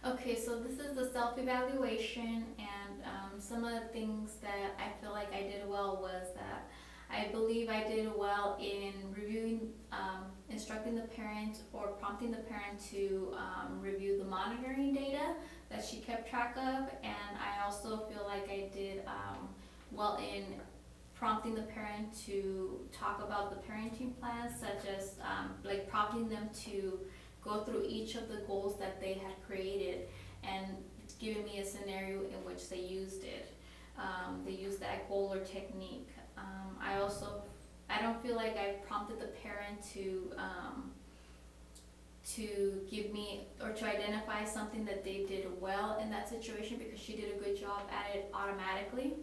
Okay, so this is the self-evaluation, and some of the things that I feel like I did well was that I believe I did well in reviewing, instructing the parent or prompting the parent to review the monitoring data that she kept track of, and I also feel like I did well in prompting the parent to talk about the parenting plans, such as like prompting them to go through each of the goals that they had created and giving me a scenario in which they used it. They used that goal or technique. I don't feel like I prompted the parent to give me or to identify something that they did well in that situation, because she did a good job at it automatically.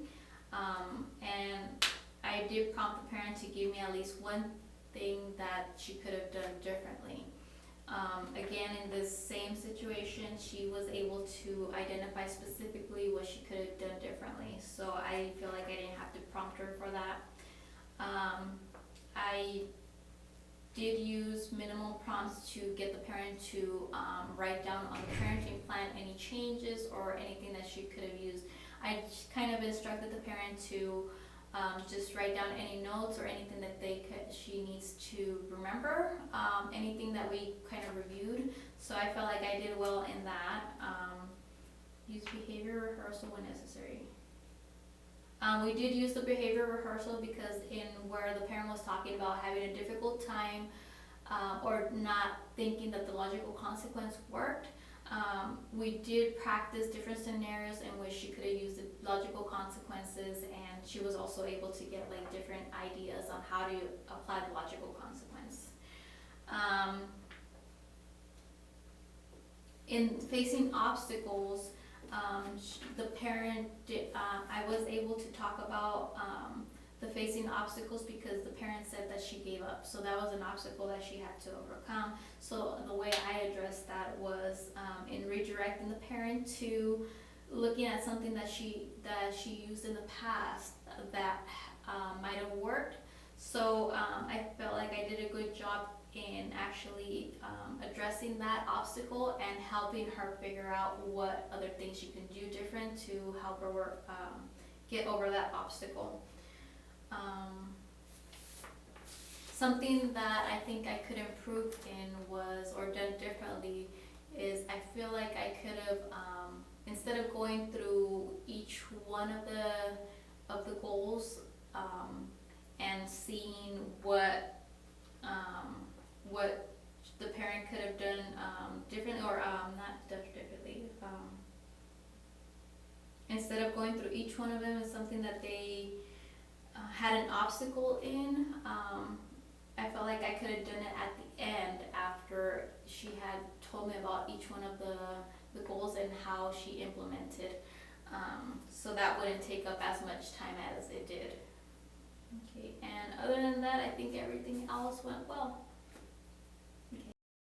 And I did prompt the parent to give me at least one thing that she could have done differently. Again, in this same situation, she was able to identify specifically what she could have done differently. So I feel like I didn't have to prompt her for that. I did use minimal prompts to get the parent to write down on the parenting plan any changes or anything that she could have used. I kind of instructed the parent to just write down any notes or anything that she needs to remember, anything that we kind of reviewed. So I felt like I did well in that. Use behavior rehearsal when necessary. We did use the behavior rehearsal because in where the parent was talking about having a difficult time or not thinking that the logical consequence worked, we did practice different scenarios in which she could have used the logical consequences, and she was also able to get like different ideas on how to apply the logical consequence. In facing obstacles, the parent did, I was able to talk about the facing obstacles because the parent said that she gave up. So that was an obstacle that she had to overcome. So the way I addressed that was in redirecting the parent to looking at something that she used in the past that might have worked. So I felt like I did a good job in actually addressing that obstacle and helping her figure out what other things she can do different to help her work, get over that obstacle. Something that I think I could improve in was, or done differently, is I feel like I could have, instead of going through each one of the goals and seeing what the parent could have done differently, or not differently. Instead of going through each one of them as something that they had an obstacle in, I felt like I could have done it at the end after she had told me about each one of the goals and how she implemented. So that wouldn't take up as much time as it did. Okay, and other than that, I think everything else went well.